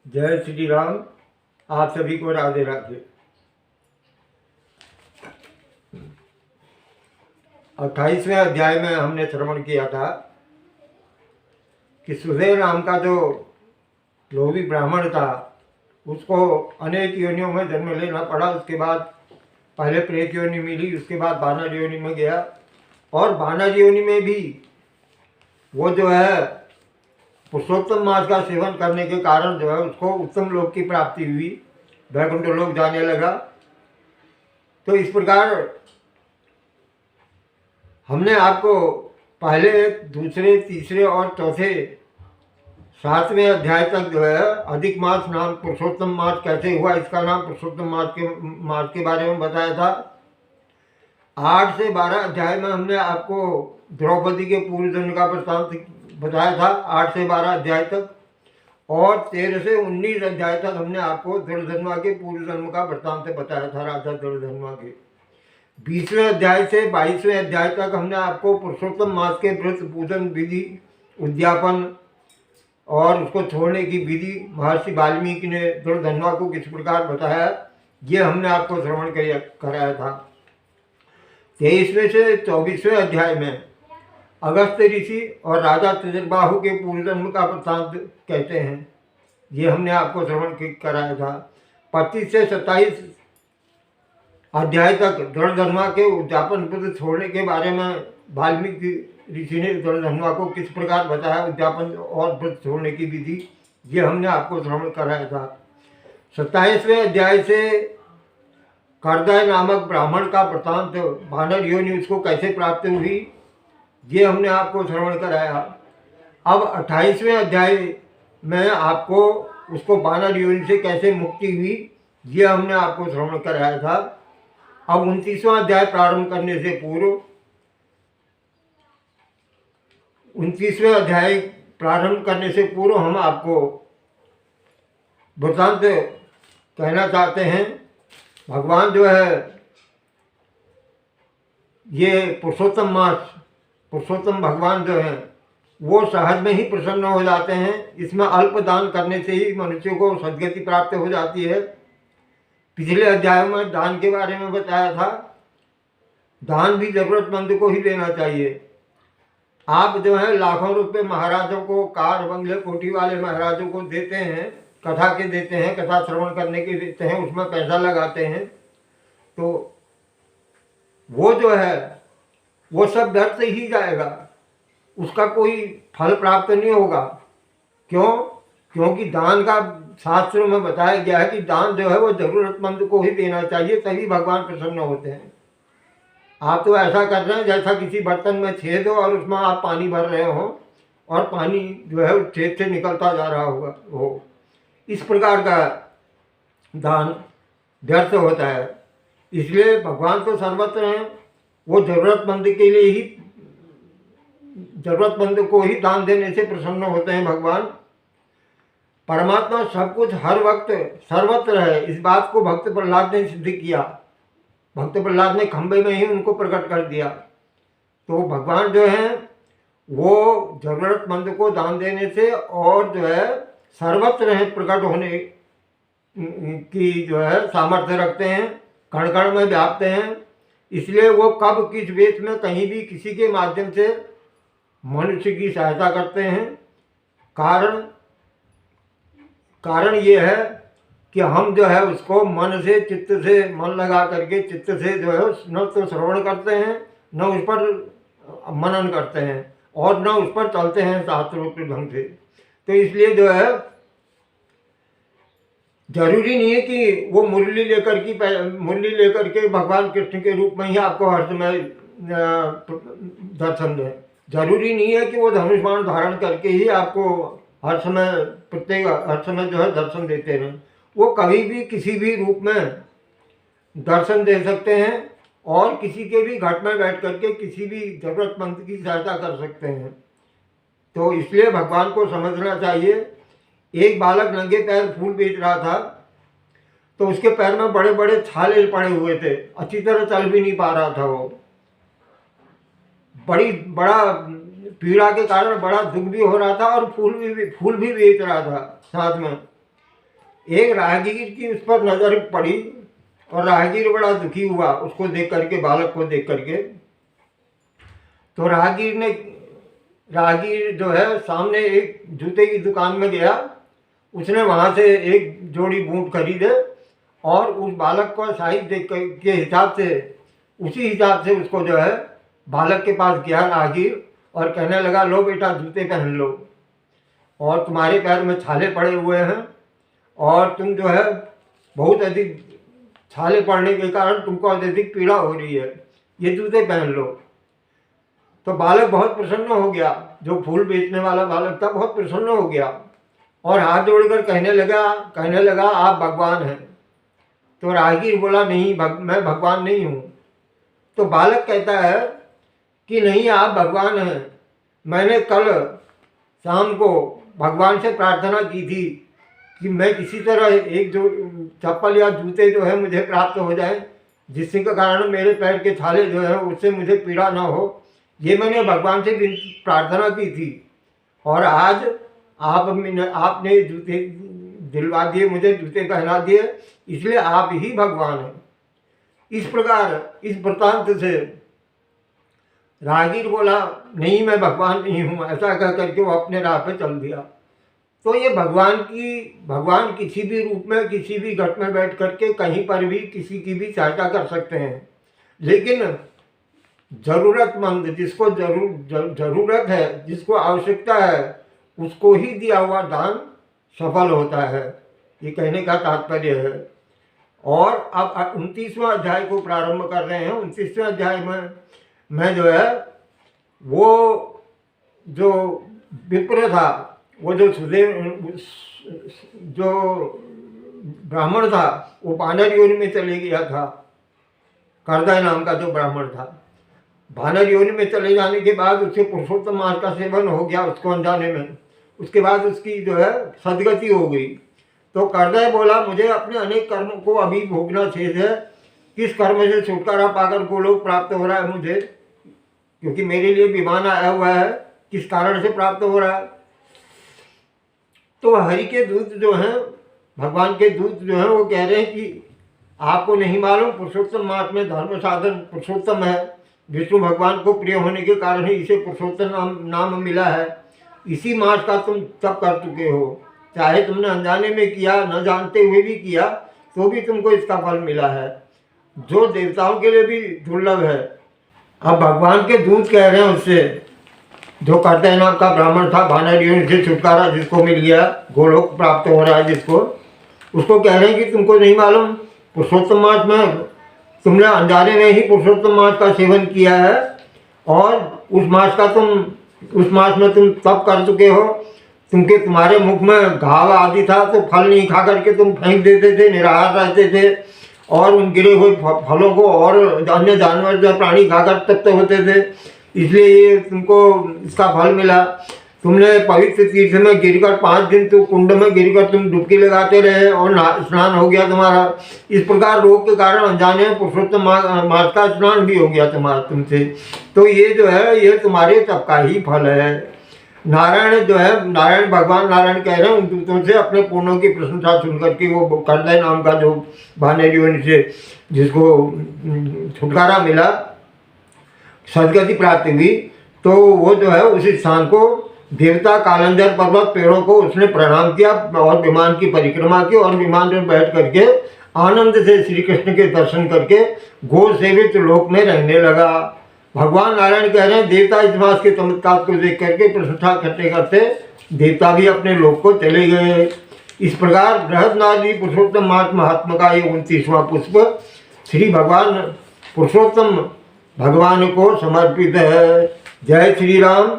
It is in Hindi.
जय श्री राम। आप सभी को राधे राधे। 28वें अध्याय में हमने श्रवण किया था कि सुदेव नाम का जो लोभी ब्राह्मण था उसको अनेक योनियों में जन्म लेना पड़ा। उसके बाद पहले प्रेत योनि मिली, उसके बाद वानर योनि में गया और वानर योनि में भी वो जो है पुरुषोत्तम मास का सेवन करने के कारण जो है उसको उत्तम लोक की प्राप्ति हुई, वैकुंठ लोक जाने लगा। तो इस प्रकार हमने आपको पहले, दूसरे, तीसरे और चौथे 7वें अध्याय तक जो है अधिक मास नाम पुरुषोत्तम मास कैसे हुआ, इसका नाम पुरुषोत्तम मास के बारे में बताया था। 8 से 12 अध्याय में हमने आपको द्रौपदी के पूर्व जन्म का वृत्तांत बताया था, 8 से 12 अध्याय तक। और 13 से 19 अध्याय तक हमने आपको दृढ़धन्वा के पूर्व जन्म का वृत्तांत बताया था, राजा दृढ़धन्वा के। 20वें अध्याय से 22वें अध्याय तक हमने आपको पुरुषोत्तम मास के व्रत पूजन विधि, उद्यापन और उसको छोड़ने की विधि महर्षि वाल्मीकि ने दृढ़धन्वा को किस प्रकार बताया, ये हमने आपको श्रवण कराया था। 23वें से 24वें अध्याय में अगस्त्य ऋषि और राजा त्रिजटाबाहु के पूर्व जन्म का वृत्तांत कहते हैं, ये हमने आपको श्रवण कराया था। 25 से 27 अध्याय तक दृढ़धन्वा के उद्यापन व्रत छोड़ने के बारे में वाल्मीकि ऋषि ने दृढ़धन्वा को किस प्रकार बताया, उद्यापन और व्रत छोड़ने की विधि, ये हमने आपको श्रवण कराया था। 27वें अध्याय से करदय नामक ब्राह्मण का वृत्तांत, वानर योनि उसको कैसे प्राप्त हुई, ये हमने आपको श्रवण कराया। अब 28वें अध्याय में आपको उसको वानर योनि से कैसे मुक्ति हुई, ये हमने आपको श्रवण कराया था। अब 29वां अध्याय प्रारंभ करने से पूर्व, 29वें अध्याय प्रारंभ करने से पूर्व हम आपको वृत्तांत कहना चाहते हैं। भगवान जो है ये पुरुषोत्तम भगवान जो हैं वो सहज में ही प्रसन्न हो जाते हैं। इसमें अल्प दान करने से ही मनुष्य को सद्गति प्राप्त हो जाती है। पिछले अध्याय में दान के बारे में बताया था, दान भी जरूरतमंद को ही देना चाहिए। आप जो है लाखों रुपए महाराजों को, कार बंगले कोठी वाले महाराजों को देते हैं, कथा के देते हैं, कथा श्रवण करने के देते हैं, उसमें पैसा लगाते हैं, तो वो जो है वो सब व्यर्थ से ही जाएगा, उसका कोई फल प्राप्त नहीं होगा। क्यों? क्योंकि दान का शास्त्रों में बताया गया है कि दान जो है वो जरूरतमंद को ही देना चाहिए, तभी भगवान प्रसन्न होते हैं। आप तो ऐसा कर रहे हैं जैसा किसी बर्तन में छेद हो और उसमें आप पानी भर रहे हो और पानी जो है उस छेद से निकलता जा रहा होगा, हो इस प्रकार का दान व्यर्थ होता है। इसलिए भगवान तो सर्वत्र हैं, वो जरूरतमंद के लिए ही, जरूरतमंद को ही दान देने से प्रसन्न होते हैं भगवान। परमात्मा सब कुछ हर वक्त सर्वत्र है, इस बात को भक्त प्रहलाद ने सिद्ध किया। भक्त प्रहलाद ने खंबे में ही उनको प्रकट कर दिया। तो भगवान जो हैं वो जरूरतमंद को दान देने से और जो है सर्वत्र हैं प्रकट होने की जो है सामर्थ्य रखते हैं, कण कण में व्याप्त हैं। इसलिए वो कब किस वेश में कहीं भी किसी के माध्यम से मनुष्य की सहायता करते हैं। कारण ये है कि हम जो है उसको मन से, चित्त से, मन लगा करके चित्त से जो है न तो श्रवण करते हैं, न उस पर मनन करते हैं और न उस पर चलते हैं शास्त्रों के ढंग से। तो इसलिए जो है जरूरी नहीं है कि वो मुरली लेकर के भगवान कृष्ण के रूप में ही आपको हर समय दर्शन दें। जरूरी नहीं है कि वो धनुष बाण धारण करके ही आपको हर समय जो है दर्शन देते रहें। वो कभी भी किसी भी रूप में दर्शन दे सकते हैं और किसी के भी घट में बैठ करके किसी भी जरूरतमंद की सहायता कर सकते हैं। तो इसलिए भगवान को समझना चाहिए। एक बालक नंगे पैर फूल बेच रहा था, तो उसके पैर में बड़े बड़े छाले पड़े हुए थे, अच्छी तरह चल भी नहीं पा रहा था। वो बड़ा पीड़ा के कारण बड़ा दुख भी हो रहा था और फूल भी बेच रहा था साथ में। एक राहगीर की उस पर नज़र पड़ी और राहगीर बड़ा दुखी हुआ उसको देख करके, बालक को देख करके। तो राहगीर जो है सामने एक जूते की दुकान में गया, उसने वहाँ से एक जोड़ी बूट खरीदे और उस बालक को साइज देख के हिसाब से, उसी हिसाब से उसको जो है बालक के पास गया राहगीर और कहने लगा, लो बेटा जूते पहन लो, और तुम्हारे पैर में छाले पड़े हुए हैं और तुम जो है बहुत अधिक छाले पड़ने के कारण तुमको अत्यधिक पीड़ा हो रही है, ये जूते पहन लो। तो बालक बहुत प्रसन्न हो गया, जो फूल बेचने वाला बालक था बहुत प्रसन्न हो गया और हाथ जोड़कर कहने लगा आप भगवान हैं। तो राहगीर बोला, नहीं मैं भगवान नहीं हूँ। तो बालक कहता है कि नहीं, आप भगवान हैं। मैंने कल शाम को भगवान से प्रार्थना की थी कि मैं किसी तरह एक जो चप्पल या जूते जो है मुझे प्राप्त हो जाए, जिसके कारण मेरे पैर के छाले जो है उससे मुझे पीड़ा ना हो। ये मैंने भगवान से प्रार्थना की थी और आज आपने जूते दिलवा दिए, मुझे जूते पहना दिए, इसलिए आप ही भगवान हैं। इस प्रकार इस वृत्तांत से राहगीर बोला, नहीं मैं भगवान नहीं हूँ, ऐसा कह करके वो अपने राह पे चल दिया। तो ये भगवान किसी भी रूप में, किसी भी घट में बैठ करके कहीं पर भी किसी की भी सहायता कर सकते हैं, लेकिन ज़रूरतमंद, जिसको ज़रूरत है, जिसको आवश्यकता है, उसको ही दिया हुआ दान सफल होता है, ये कहने का तात्पर्य है। और अब 29वां अध्याय को प्रारंभ कर रहे हैं। 29वें अध्याय में मैं जो है वो जो विप्र था, वो जो ब्राह्मण था, वो वानर योनि में चले गया था। करदय नाम का जो ब्राह्मण था, वानर योनि में चले जाने के बाद उसके पुरुषोत्तम मार्ग का सेवन हो गया उसको अनजाने में। उसके बाद उसकी जो है सदगति हो गई। तो करदय बोला, मुझे अपने अनेक कर्मों को अभी भोगना शेष है, किस कर्म से छुटकारा पाकर गोलोक प्राप्त हो रहा है मुझे, क्योंकि मेरे लिए विमान आया हुआ है, किस कारण से प्राप्त हो रहा है। तो हरि के दूत जो हैं, भगवान के दूत जो हैं, वो कह रहे हैं कि आपको नहीं मालूम, पुरुषोत्तम मार्ग में धर्म साधन पुरुषोत्तम है, विष्णु भगवान को प्रिय होने के कारण ही इसे पुरुषोत्तम नाम मिला है। इसी मार्ग का तुम तप कर चुके हो, चाहे तुमने अनजाने में किया, न जानते हुए भी किया, तो भी तुमको इसका फल मिला है, जो देवताओं के लिए भी दुर्लभ है। अब भगवान के दूत कह रहे हैं उससे, जो करदय नाम का ब्राह्मण था, वानर योनि से छुटकारा जिसको मिल गया, गोलोक प्राप्त हो रहा है जिसको, उसको कह रहे हैं कि तुमको नहीं मालूम, पुरुषोत्तम मास में तुमने अनजाने में ही पुरुषोत्तम मास का सेवन किया है और उस मास में तुम तप कर चुके हो। तुम्हारे मुख में घाव आदि था, तो फल नहीं खा करके तुम फेंक देते थे, निराहार रहते थे और उन गिरे हुए फलों को और अन्य जानवर या प्राणी खाकर तृप्त होते थे, इसलिए ये तुमको इसका फल मिला। तुमने पवित्र तीर्थ में गिरकर 5 दिन तो कुंड में गिरकर तुम डुबकी लगाते रहे और स्नान हो गया तुम्हारा। इस प्रकार रोग के कारण अनजाने में पुरुषोत्तम मार्ग का स्नान भी हो गया तुमसे। तो ये जो है ये तुम्हारे तप का ही फल है। नारायण जो है, भगवान नारायण कह रहे हैं उन दूतों से अपने पूर्णों की प्रशंसा सुन करके, वो करदय नाम का जो वानर योनि से जिसको छुटकारा मिला, सदगति प्राप्त हुई, तो वो जो है उस स्थान को देवता कालंजर पर्वत पेड़ों को उसने प्रणाम किया और विमान की परिक्रमा की और विमान में बैठ करके आनंद से श्री कृष्ण के दर्शन करके गो सेवित लोक में रहने लगा। भगवान नारायण कह रहे हैं, देवता इस मास के चमत्कार को देख करके प्रशंसा करते करते देवता भी अपने लोक को चले गए। इस प्रकार बृहदनादी पुरुषोत्तम मास महात्मा का ये 29वां पुष्प श्री भगवान पुरुषोत्तम भगवान को समर्पित है। जय श्री राम।